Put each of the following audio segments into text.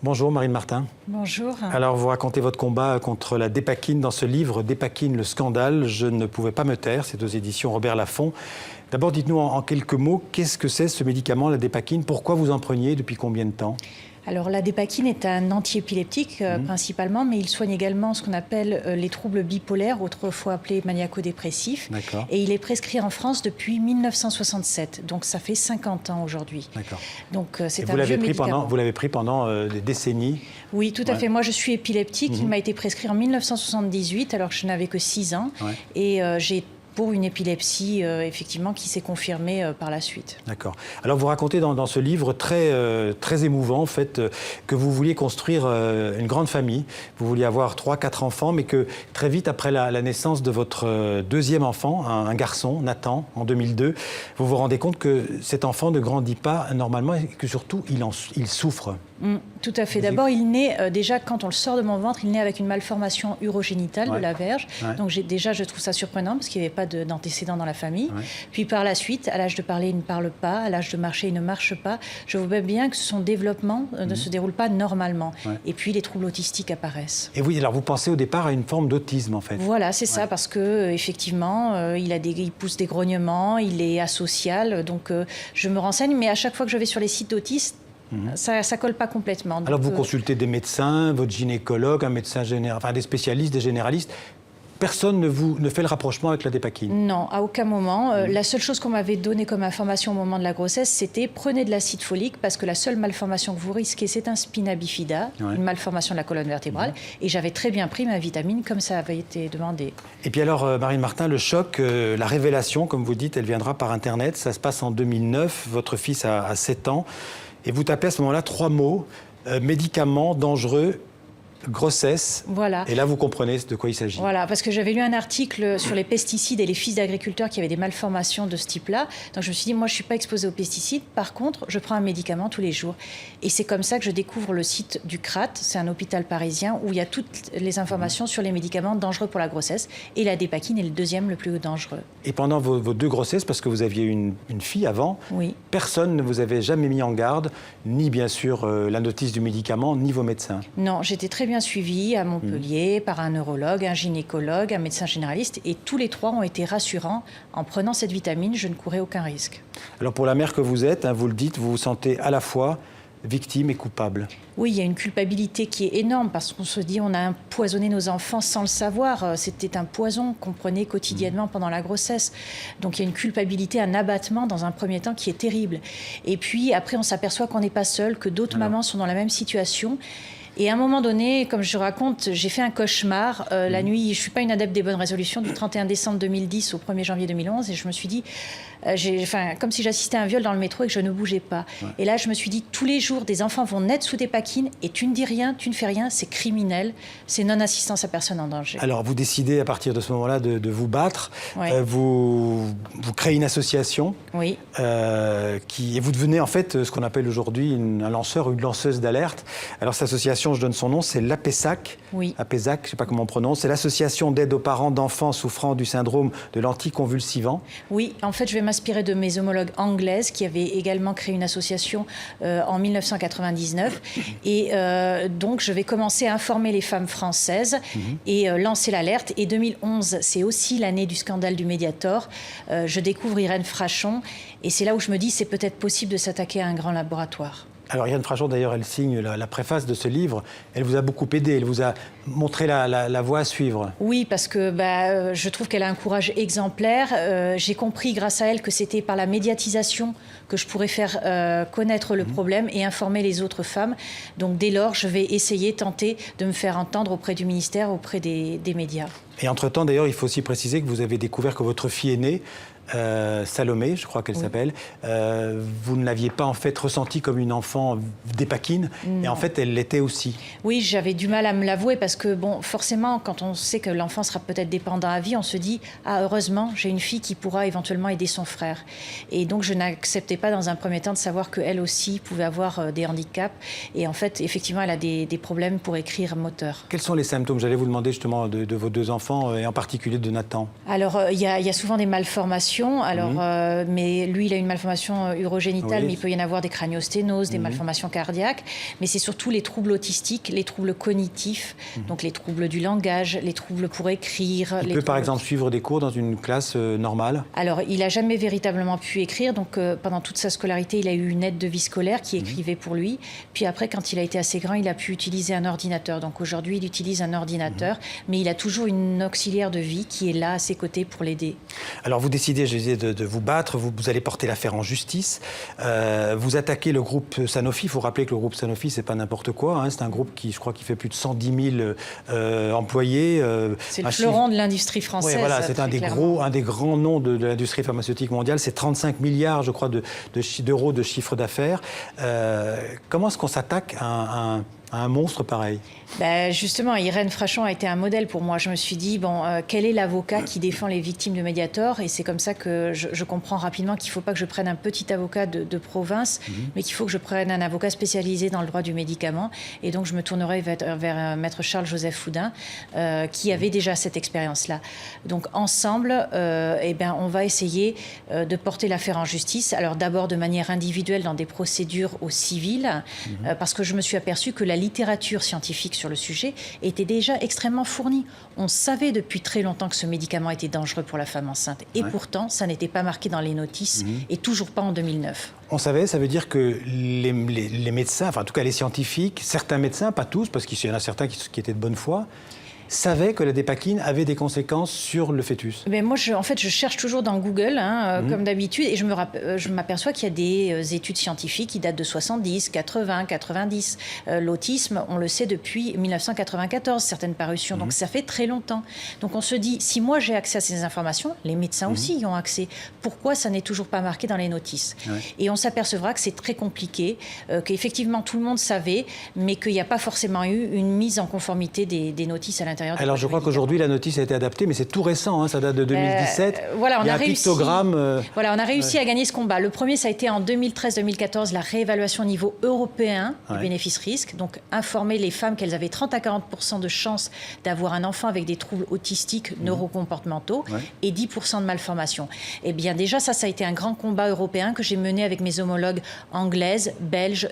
Bonjour Marine Martin. Bonjour. Alors vous racontez votre combat contre la dépakine dans ce livre, Dépakine, le scandale, je ne pouvais pas me taire, c'est aux éditions Robert Laffont. D'abord dites-nous en quelques mots, qu'est-ce que c'est ce médicament, la dépakine? Pourquoi vous en preniez? Depuis combien de temps? Alors la dépakine est un antiépileptique principalement, mais il soigne également ce qu'on appelle les troubles bipolaires, autrefois appelés maniaco-dépressifs. Et il est prescrit en France depuis 1967, donc ça fait 50 ans aujourd'hui. Donc c'est un vieux médicament. Vous l'avez pris pendant des décennies? Oui, tout à fait. Moi je suis épileptique, il m'a été prescrit en 1978 alors que je n'avais que 6 ans. Et j'ai pour une épilepsie, effectivement, qui s'est confirmée par la suite. D'accord. Alors, vous racontez dans ce livre très émouvant, en fait, que vous vouliez construire une grande famille. Vous vouliez avoir 3-4 enfants, mais que très vite, après la naissance de votre deuxième enfant, un garçon, Nathan, en 2002, vous vous rendez compte que cet enfant ne grandit pas normalement et que surtout, il souffre. Tout à fait. D'abord, il naît, déjà, quand on le sort de mon ventre, il naît avec une malformation urogénitale de la verge. Donc déjà, je trouve ça surprenant parce qu'il n'y avait pas d'antécédents dans la famille. Puis par la suite, à l'âge de parler, il ne parle pas. À l'âge de marcher, il ne marche pas. Je vois bien que son développement ne se déroule pas normalement. Et puis, les troubles autistiques apparaissent. Et oui, alors vous pensez au départ à une forme d'autisme, en fait. Voilà, c'est ça, parce que effectivement, il pousse des grognements, il est asocial. Donc, je me renseigne, mais à chaque fois que je vais sur les sites d'autistes, ça ne colle pas complètement. Alors vous consultez des médecins, votre gynécologue, un médecin général, enfin des spécialistes, des généralistes. Personne ne fait le rapprochement avec la dépakine? Non, à aucun moment. La seule chose qu'on m'avait donnée comme information au moment de la grossesse, c'était prenez de l'acide folique parce que la seule malformation que vous risquez, c'est un spina bifida, une malformation de la colonne vertébrale. Et j'avais très bien pris ma vitamine comme ça avait été demandé. Et puis alors, Marine Martin, le choc, la révélation, comme vous dites, elle viendra par Internet. Ça se passe en 2009. Votre fils a 7 ans. Et vous tapez à ce moment-là 3 mots, médicaments dangereux, grossesse. Voilà. Et là, vous comprenez de quoi il s'agit. Voilà, parce que j'avais lu un article sur les pesticides et les fils d'agriculteurs qui avaient des malformations de ce type-là. Donc je me suis dit, moi, je ne suis pas exposée aux pesticides. Par contre, je prends un médicament tous les jours. Et c'est comme ça que je découvre le site du CRAT. C'est un hôpital parisien où il y a toutes les informations sur les médicaments dangereux pour la grossesse. Et la dépakine est le deuxième le plus dangereux. Et pendant vos 2 grossesses, parce que vous aviez une fille avant, personne ne vous avait jamais mis en garde, ni bien sûr la notice du médicament, ni vos médecins? Non, j'étais très bien suivie à Montpellier par un neurologue, un gynécologue, un médecin généraliste et tous les 3 ont été rassurants. En prenant cette vitamine, je ne courais aucun risque. Alors pour la mère que vous êtes, vous le dites, vous vous sentez à la fois victime et coupable. Oui, il y a une culpabilité qui est énorme parce qu'on se dit on a empoisonné nos enfants sans le savoir. C'était un poison qu'on prenait quotidiennement pendant la grossesse. Donc il y a une culpabilité, un abattement dans un premier temps qui est terrible. Et puis après on s'aperçoit qu'on n'est pas seul, que d'autres mamans sont dans la même situation. Et à un moment donné, comme je raconte, j'ai fait un cauchemar. La nuit, je ne suis pas une adepte des bonnes résolutions, du 31 décembre 2010 au 1er janvier 2011. Et je me suis dit, comme si j'assistais à un viol dans le métro et que je ne bougeais pas. Et là, je me suis dit, tous les jours, des enfants vont naître sous dépakine et tu ne dis rien, tu ne fais rien, c'est criminel. C'est non-assistance à personne en danger. Alors, vous décidez à partir de ce moment-là de vous battre. Vous créez une association. Et vous devenez en fait ce qu'on appelle aujourd'hui un lanceur ou une lanceuse d'alerte. Alors, cette association, je donne son nom, c'est l'APESAC. APESAC, je ne sais pas comment on prononce. C'est l'association d'aide aux parents d'enfants souffrant du syndrome de l'anticonvulsivant. Oui, en fait, je vais m'inspirer de mes homologues anglaises qui avaient également créé une association en 1999. Et donc, je vais commencer à informer les femmes françaises et lancer l'alerte. Et 2011, c'est aussi l'année du scandale du Mediator. Je découvre Irène Frachon et c'est là où je me dis c'est peut-être possible de s'attaquer à un grand laboratoire. Alors Irène Frachon, d'ailleurs, elle signe la préface de ce livre. Elle vous a beaucoup aidé, elle vous a montré la voie à suivre. Oui, parce que je trouve qu'elle a un courage exemplaire. J'ai compris grâce à elle que c'était par la médiatisation que je pourrais faire connaître le problème et informer les autres femmes. Donc dès lors, je vais tenter de me faire entendre auprès du ministère, auprès des médias. Et entre-temps, d'ailleurs, il faut aussi préciser que vous avez découvert que votre fille aînée, Salomé, je crois qu'elle s'appelle, vous ne l'aviez pas en fait ressentie comme une enfant dépakine, et en fait elle l'était aussi. Oui, j'avais du mal à me l'avouer parce que bon, forcément, quand on sait que l'enfant sera peut-être dépendant à vie, on se dit ah heureusement j'ai une fille qui pourra éventuellement aider son frère. Et donc je n'acceptais pas dans un premier temps de savoir qu'elle aussi pouvait avoir des handicaps. Et en fait, effectivement, elle a des problèmes pour écrire moteur. Quels sont les symptômes? J'allais vous demander justement de vos 2 enfants et en particulier de Nathan. Alors il y a souvent des malformations. malformations. Alors, mais lui, il a une malformation urogénitale, Oui. mais il peut y en avoir des craniosténoses, des malformations cardiaques. Mais c'est surtout les troubles autistiques, les troubles cognitifs, donc les troubles du langage, les troubles pour écrire. Il peut par exemple suivre des cours dans une classe normale? Alors, il n'a jamais véritablement pu écrire. Donc, pendant toute sa scolarité, il a eu une aide de vie scolaire qui écrivait pour lui. Puis après, quand il a été assez grand, il a pu utiliser un ordinateur. Donc aujourd'hui, il utilise un ordinateur, mais il a toujours une auxiliaire de vie qui est là à ses côtés pour l'aider. Alors vous décidez, je disais, de vous battre, vous allez porter l'affaire en justice, vous attaquez le groupe Sanofi. Il faut rappeler que le groupe Sanofi, c'est pas n'importe quoi, hein. C'est un groupe qui, je crois, qui fait plus de 110 000 employés. C'est le fleuron de l'industrie française. Oui, voilà, c'est un des grands noms de l'industrie pharmaceutique mondiale. C'est 35 milliards, je crois, d'euros de chiffre d'affaires. Comment est-ce qu'on s'attaque à un monstre pareil? Justement, Irène Frachon a été un modèle pour moi. Je me suis dit, quel est l'avocat qui défend les victimes de Mediator? Et c'est comme ça que je comprends rapidement qu'il ne faut pas que je prenne un petit avocat de province, mais qu'il faut que je prenne un avocat spécialisé dans le droit du médicament. Et donc, je me tournerai vers Maître Charles-Joseph Foudin, qui avait déjà cette expérience-là. Donc, ensemble, on va essayer de porter l'affaire en justice. Alors, d'abord de manière individuelle dans des procédures au civil, parce que je me suis aperçue que la littérature scientifique sur le sujet était déjà extrêmement fournie. On savait depuis très longtemps que ce médicament était dangereux pour la femme enceinte. Et pourtant, ça n'était pas marqué dans les notices et toujours pas en 2009. On savait, ça veut dire que les médecins, enfin en tout cas les scientifiques, certains médecins, pas tous, parce qu'il y en a certains qui étaient de bonne foi, savaient que la dépakine avait des conséquences sur le fœtus. Moi, je cherche toujours dans Google, comme d'habitude, et je m'aperçois qu'il y a des études scientifiques qui datent de 70, 80, 90. L'autisme, on le sait depuis 1994, certaines parutions, donc ça fait très longtemps. Donc on se dit, si moi j'ai accès à ces informations, les médecins aussi y ont accès. Pourquoi ça n'est toujours pas marqué dans les notices? Et on s'apercevra que c'est très compliqué, qu'effectivement tout le monde savait, mais qu'il n'y a pas forcément eu une mise en conformité des notices à l'intérieur. Alors je crois qu'aujourd'hui la notice a été adaptée, mais c'est tout récent, hein, ça date de 2017. Voilà, il y a un pictogramme. Voilà, on a réussi à gagner ce combat. Le premier, ça a été en 2013-2014, la réévaluation au niveau européen du bénéfice-risque. Donc informer les femmes qu'elles avaient 30 à 40% de chances d'avoir un enfant avec des troubles autistiques neurocomportementaux et 10% de malformations. Eh bien déjà, ça a été un grand combat européen que j'ai mené avec mes homologues anglaises, belges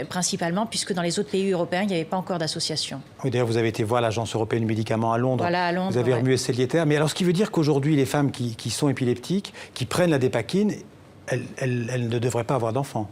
principalement, puisque dans les autres pays européens, il n'y avait pas encore d'association. Oui, d'ailleurs, vous avez été voir l'Agence européenne du médicament à Londres. Voilà, à Londres. Vous avez remué ses liétaires. Mais alors, ce qui veut dire qu'aujourd'hui, les femmes qui sont épileptiques, qui prennent la dépakine, elles ne devraient pas avoir d'enfants.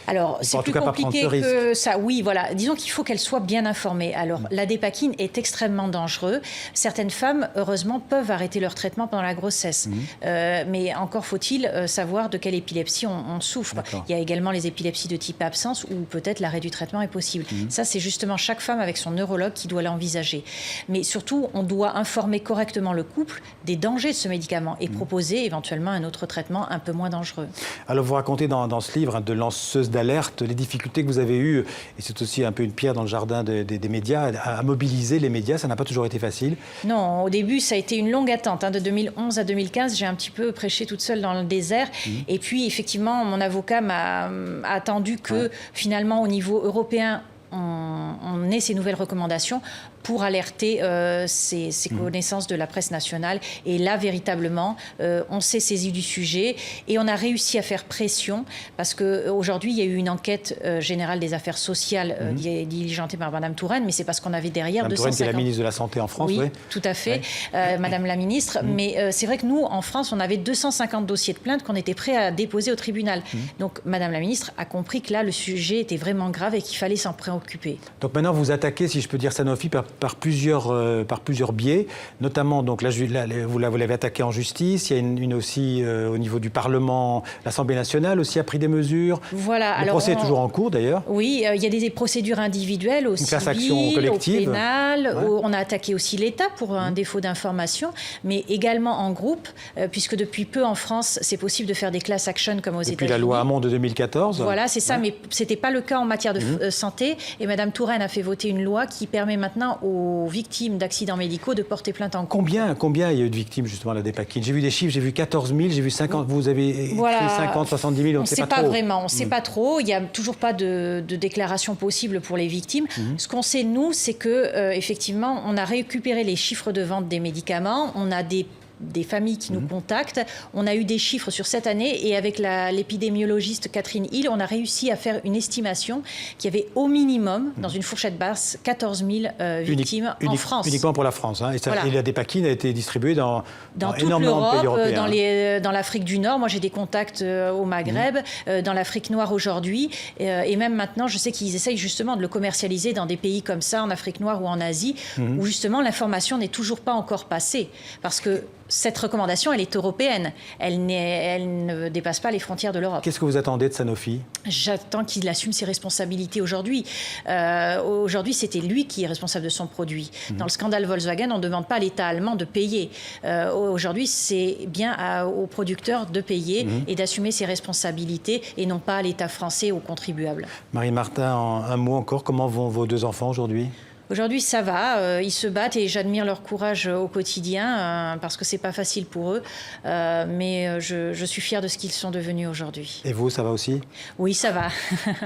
Alors, c'est plus compliqué que ça. Oui, voilà. Disons qu'il faut qu'elles soient bien informées. Alors, la dépakine est extrêmement dangereuse. Certaines femmes, heureusement, peuvent arrêter leur traitement pendant la grossesse. Mais encore faut-il savoir de quelle épilepsie on souffre. Il y a également les épilepsies de type absence où peut-être l'arrêt du traitement est possible. Ça, c'est justement chaque femme avec son neurologue qui doit l'envisager. Mais surtout, on doit informer correctement le couple des dangers de ce médicament et proposer éventuellement un autre traitement un peu moins dangereux. Alors, vous racontez dans ce livre de lanceuse d'alerte, les difficultés que vous avez eues, et c'est aussi un peu une pierre dans le jardin des médias, à mobiliser les médias, ça n'a pas toujours été facile. Non, au début, ça a été une longue attente. De 2011 à 2015, j'ai un petit peu prêché toute seule dans le désert. Et puis, effectivement, mon avocat m'a attendu que, finalement, au niveau européen, on ait ces nouvelles recommandations pour alerter ces connaissances de la presse nationale. Et là, véritablement, on s'est saisi du sujet et on a réussi à faire pression parce qu'aujourd'hui, il y a eu une enquête générale des affaires sociales diligentée par Mme Touraine, mais c'est parce qu'on avait derrière Mme Touraine, qui est la ministre de la Santé en France. Oui, tout à fait, Madame la ministre. Mais c'est vrai que nous, en France, on avait 250 dossiers de plainte qu'on était prêts à déposer au tribunal. Donc, Madame la ministre a compris que là, le sujet était vraiment grave et qu'il fallait s'en préoccuper. Donc maintenant, vous attaquez, si je peux dire, Sanofi par plusieurs biais, notamment, donc, vous l'avez attaqué en justice, il y a une aussi au niveau du Parlement, l'Assemblée nationale aussi a pris des mesures. Voilà. Le procès est toujours en cours d'ailleurs. Oui, il y a des procédures individuelles au civil, au pénal. On a attaqué aussi l'État pour un défaut d'information, mais également en groupe, puisque depuis peu en France, c'est possible de faire des class action comme aux États-Unis. Depuis la loi Hamon de 2014. Voilà, c'est ça, mais ce n'était pas le cas en matière de santé. Et Mme Touraine a fait voter une loi qui permet maintenant aux victimes d'accidents médicaux de porter plainte en cours. Combien il y a eu de victimes justement à la dépakine? J'ai vu des chiffres, j'ai vu 14 000, j'ai vu 50, vous avez écrit 50, 70 000, on ne sait pas trop. On ne sait pas trop, il n'y a toujours pas de déclaration possible pour les victimes. Ce qu'on sait, nous, c'est que effectivement, on a récupéré les chiffres de vente des médicaments, on a des des familles qui nous contactent. On a eu des chiffres sur cette année et avec l'épidémiologiste Catherine Hill, on a réussi à faire une estimation qu'il y avait au minimum, dans une fourchette basse, 14 000 victimes en France. Uniquement pour la France. Hein. Et la Dépakine a été distribuée dans toute énormément de pays l'Europe, européens. dans l'Afrique du Nord. Moi, j'ai des contacts au Maghreb, dans l'Afrique noire aujourd'hui. Et même maintenant, je sais qu'ils essayent justement de le commercialiser dans des pays comme ça, en Afrique noire ou en Asie, où justement l'information n'est toujours pas encore passée. Parce que cette recommandation, elle est européenne. Elle ne dépasse pas les frontières de l'Europe. Qu'est-ce que vous attendez de Sanofi ? J'attends qu'il assume ses responsabilités aujourd'hui. Aujourd'hui, c'était lui qui est responsable de son produit. Dans le scandale Volkswagen, on ne demande pas à l'État allemand de payer. Aujourd'hui, c'est bien aux producteurs de payer et d'assumer ses responsabilités et non pas à l'État français, aux contribuables. Marie Martin, un mot encore. Comment vont vos 2 enfants aujourd'hui ? Aujourd'hui, ça va. Ils se battent et j'admire leur courage au quotidien parce que c'est pas facile pour eux. Mais je suis fière de ce qu'ils sont devenus aujourd'hui. Et vous, ça va aussi ? Oui, ça va.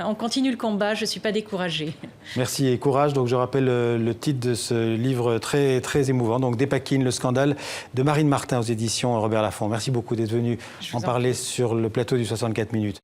On continue le combat. Je suis pas découragée. Merci et courage. Donc, je rappelle le titre de ce livre très, très émouvant. Donc, Dépakine, le scandale de Marine Martin aux éditions Robert Laffont. Merci beaucoup d'être venu en parler sur le plateau du 64 minutes.